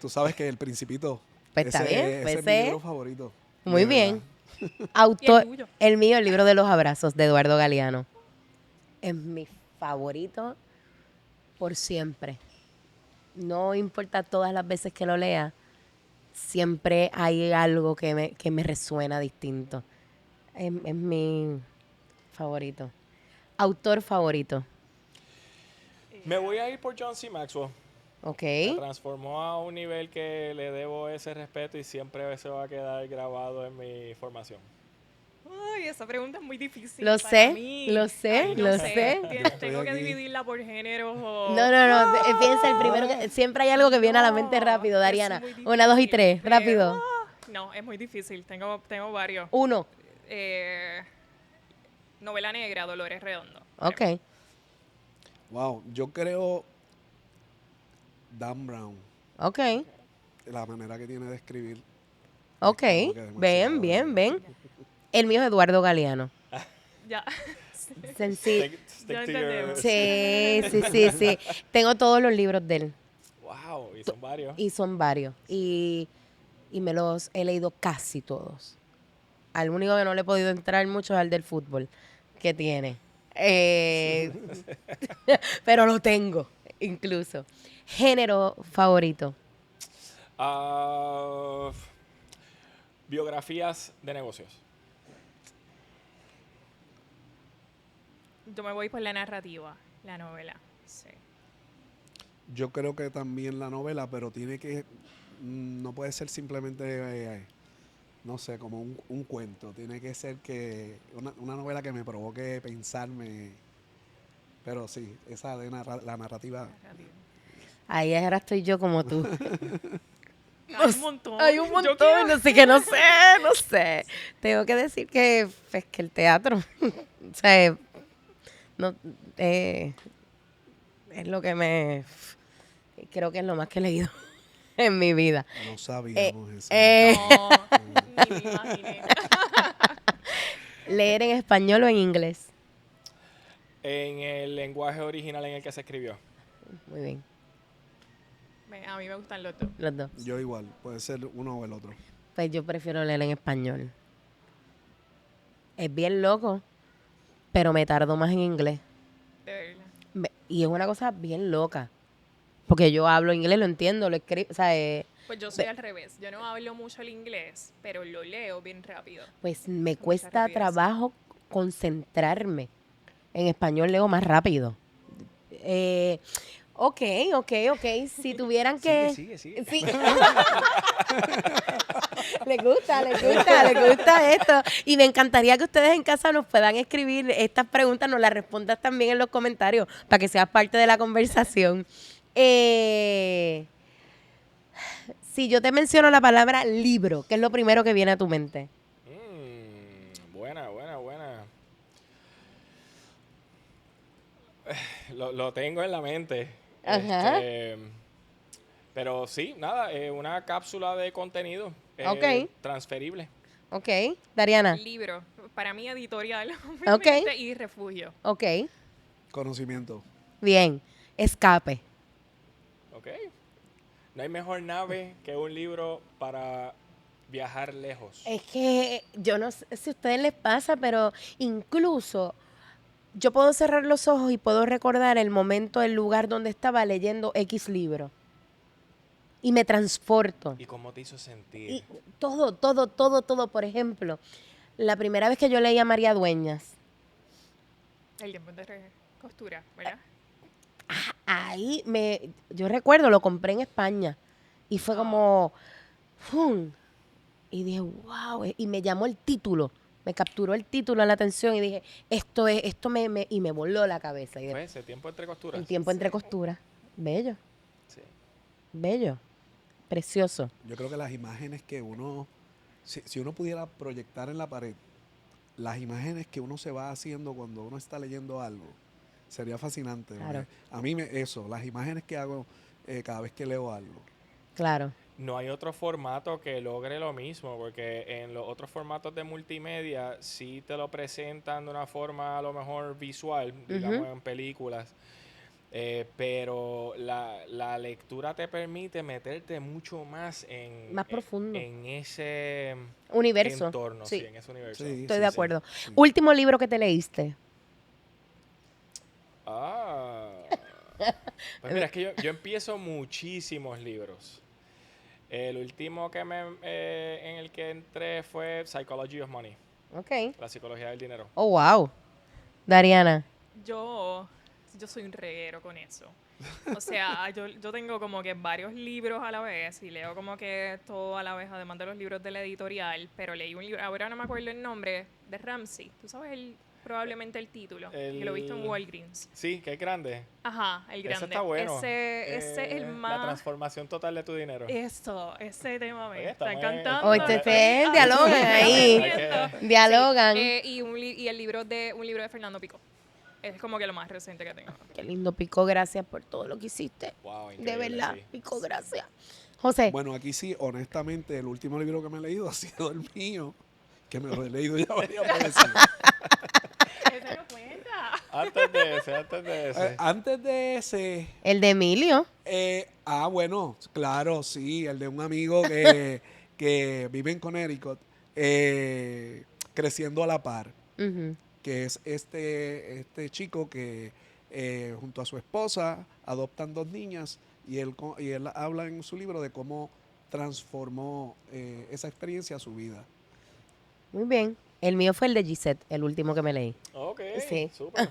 tú sabes que El Principito, Pues está bien, pues ese es mi ese libro es. favorito. Muy de bien. verdad. ¿Y el Autor, tuyo? el mío, el libro de los abrazos de Eduardo Galeano. Es mi favorito por siempre. No importa todas las veces que lo lea, siempre hay algo que me resuena distinto. Es mi favorito. Autor favorito. Me voy a ir por John C. Maxwell. Ok. Me transformó a un nivel que le debo ese respeto y siempre se va a quedar grabado en mi formación. Ay, esa pregunta es muy difícil Lo para sé, mí. lo sé, Ay, no lo sé. sé. Tengo que aquí. dividirla por géneros o... No, piensa el primero. Siempre hay algo que viene a la mente No, rápido, es Dariana. muy 1, 2 y difícil, 3, pero- rápido. No, es muy difícil. Tengo varios. 1. Novela negra, Dolores Redondo. Ok. Wow, yo creo Dan Brown, Ok. la manera que tiene de escribir. Ok. es como que demasiado, Ven. El mío es Eduardo Galeano. Ya. Sencillo. Stick Ya to entendemos. Sí. Tengo todos los libros de él. Wow, y son varios. Y son varios. Y me los he leído casi todos. Al único que no le he podido entrar mucho es al del fútbol que tiene. Pero lo tengo, incluso. Género favorito. Ah, biografías de negocios. Yo me voy por la narrativa, la novela. Sí. Yo creo que también la novela, pero tiene que, no puede ser simplemente, no sé, como un cuento. Tiene que ser que una novela que me provoque pensarme. Pero sí, esa de la narrativa. Ahí ahora estoy yo como tú. Hay un montón. Hay un Yo montón, quiero- así que no sé. Tengo que decir que, pues, que el teatro, o sea, no, es lo que creo que es lo más que he leído en mi vida. No sabíamos eso. No, ni me imaginé. Leer en español o en inglés. En el lenguaje original en el que se escribió. Muy bien, A mí me gustan los dos. los dos. Yo igual, puede ser uno o el otro. Pues yo prefiero leer en español. Es bien loco, pero me tardo más en inglés. De verdad. Y es una cosa bien loca. Porque yo hablo inglés, lo entiendo, lo escribo, o sea, Pues yo soy al revés. Yo no hablo mucho el inglés, pero lo leo bien rápido. pues me Mucha cuesta rapidez. trabajo concentrarme. En español leo más rápido. Ok. Si tuvieran que... Sigue. Sí. Les gusta esto. Y me encantaría que ustedes en casa nos puedan escribir estas preguntas, nos las respondas también en los comentarios para que seas parte de la conversación. Si yo te menciono la palabra libro, ¿qué es lo primero que viene a tu mente? Buena. Lo tengo en la mente. Ajá. Pero sí, nada, una cápsula de contenido Ok. transferible. Ok. Dariana. Libro. Para mí editorial. Ok. obviamente, Y refugio. Ok. Conocimiento. Bien. Escape. ¿Ok? No hay mejor nave que un libro para viajar lejos. Es que yo no sé si a ustedes les pasa, pero incluso yo puedo cerrar los ojos y puedo recordar el momento, el lugar donde estaba leyendo X libro. Y me transporto. ¿Y cómo te hizo sentir? Y todo. Por ejemplo, la primera vez que yo leí a María Dueñas, El tiempo de costura, ¿verdad? yo recuerdo, lo compré en España. Y fue como, ¡fum! Y dije, wow, y me llamó el título. Me capturó el título la atención y dije, y me voló la cabeza. Y Fue ese tiempo entre costuras. el tiempo entre costuras. Bello, Sí. bello, precioso. Yo creo que las imágenes que uno, si uno pudiera proyectar en la pared, las imágenes que uno se va haciendo cuando uno está leyendo algo, sería fascinante. Claro. A mí las imágenes que hago cada vez que leo algo. Claro. No hay otro formato que logre lo mismo, porque en los otros formatos de multimedia sí te lo presentan de una forma a lo mejor visual, digamos en películas, pero la lectura te permite meterte mucho más Más profundo. en ese Universo. entorno, Sí. en ese universo. Sí, Estoy sí, de sí, acuerdo. sí. Último libro que te leíste. Pues mira, es que yo empiezo muchísimos libros. El último en el que entré fue Psychology of Money, Ok. la psicología del dinero. Oh, wow. Dariana. Yo soy un reguero con eso. O sea, yo tengo como que varios libros a la vez y leo como que todo a la vez, además de los libros de la editorial, pero leí un libro, ahora no me acuerdo el nombre, de Ramsey. ¿Tú sabes probablemente el título? Que lo he visto en Walgreens. Sí, que es grande. Ajá, el grande. Ese está bueno. Ese es el más... La transformación total de tu dinero. Ese tema me Oye, está estamos encantando. Oye, ustedes dialogan ahí. Dialogan. Y un libro de Fernando Pico. Es como que lo más reciente que tengo. Qué lindo, Pico. Gracias por todo lo que hiciste. Wow, De increíble, verdad, sí. Pico, gracias. José. Bueno, aquí sí, honestamente, el último libro que me he leído ha sido el mío, que me lo he leído ya varias veces. Ese no cuenta. Antes de ese. Antes de ese, El de Emilio. bueno, claro, sí, el de un amigo que vive en Connecticut, creciendo a la par, Ujú. que es este chico que junto a su esposa adoptan 2 niñas y él habla en su libro de cómo transformó esa experiencia a su vida. Muy bien. El mío fue el de Gisette, el último que me leí. Ok, Sí. súper.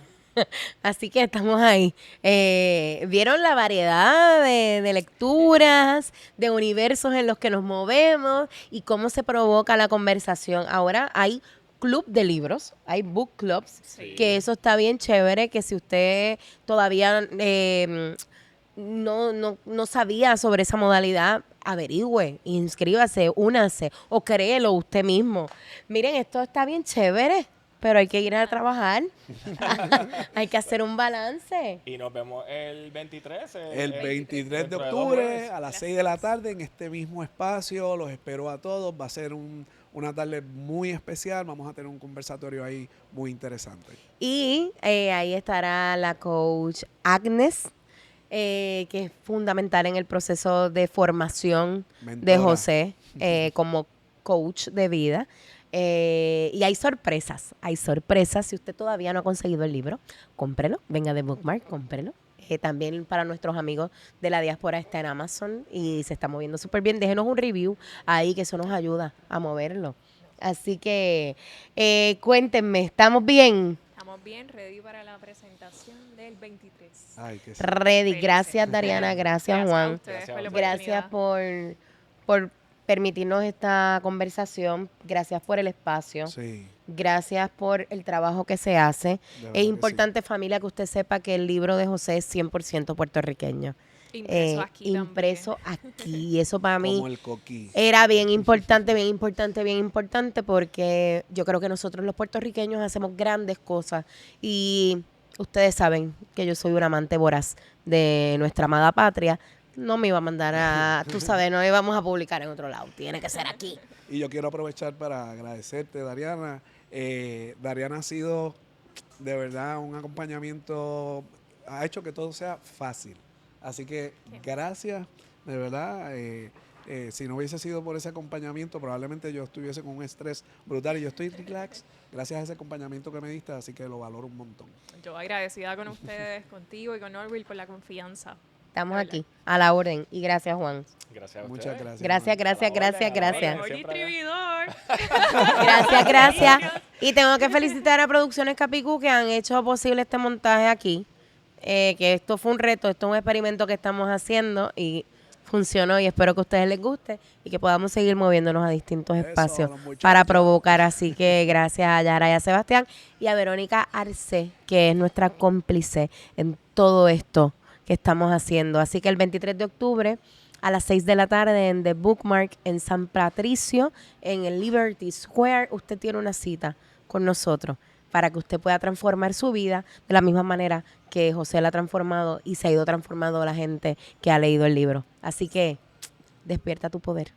Así que estamos ahí. ¿Vieron la variedad de lecturas, de universos en los que nos movemos y cómo se provoca la conversación? Ahora hay club de libros, hay book clubs, Sí. que eso está bien chévere, que si usted todavía no sabía sobre esa modalidad, averigüe, inscríbase, únase o créelo usted mismo. Miren, esto está bien chévere, pero hay que ir a trabajar. Hay que hacer un balance. Y nos vemos el 23. El 23 de dentro 2 octubre jueves. a las 6 de la tarde en este mismo espacio. Los espero a todos. Va a ser una tarde muy especial. Vamos a tener un conversatorio ahí muy interesante. Y ahí estará la coach Agnes, que es fundamental en el proceso de formación de Mentora. José como coach de vida. Y hay sorpresas. Si usted todavía no ha conseguido el libro, cómprelo. Venga de Bookmark, cómprelo. También para nuestros amigos de la diáspora está en Amazon y se está moviendo súper bien. Déjenos un review ahí, que eso nos ayuda a moverlo. Así que cuéntenme, ¿estamos bien? Estamos bien, ready para la presentación del 23. Ay, qué Ready. Felices. Gracias, Dariana. Gracias, a Juan. ustedes Gracias por a la ustedes. Gracias oportunidad. por permitirnos esta conversación. Gracias por el espacio. Sí, Gracias por el trabajo que se hace. de verdad que Es sí. importante, familia, que usted sepa que el libro de José es 100% puertorriqueño. Impreso aquí Impreso aquí. Y eso para mí Como el coquí. era bien importante, bien importante, bien importante, porque yo creo que nosotros los puertorriqueños hacemos grandes cosas. Y ustedes saben que yo soy un amante voraz de nuestra amada patria. No me iba a mandar a, tú sabes, no íbamos a publicar en otro lado. Tiene que ser aquí. Y yo quiero aprovechar para agradecerte, Dariana. Dariana ha sido de verdad un acompañamiento, ha hecho que todo sea fácil. Así que gracias, de verdad. Si no hubiese sido por ese acompañamiento, probablemente yo estuviese con un estrés brutal y yo estoy relax gracias a ese acompañamiento que me diste, así que lo valoro un montón. Yo agradecida con ustedes, contigo y con Orville por la confianza. Estamos De verdad. aquí, a la orden. Y gracias, Juan. Gracias a Muchas ustedes. gracias. Gracias, Juan. gracias, A la orden, gracias, a la orden. gracias. Oye, Siempre distribuidor. Gracias, gracias. Y tengo que felicitar a Producciones Capicú que han hecho posible este montaje aquí. Que esto fue un reto, esto es un experimento que estamos haciendo y funcionó y espero que a ustedes les guste y que podamos seguir moviéndonos a distintos Eso, espacios los muchachos. para provocar. Así que gracias a Yara y a Sebastián y a Verónica Arce, que es nuestra cómplice en todo esto que estamos haciendo. Así que el 23 de octubre a las 6 de la tarde en The Bookmark en San Patricio, en el Liberty Square, usted tiene una cita con nosotros para que usted pueda transformar su vida de la misma manera que José la ha transformado y se ha ido transformando la gente que ha leído el libro. Así que despierta tu poder.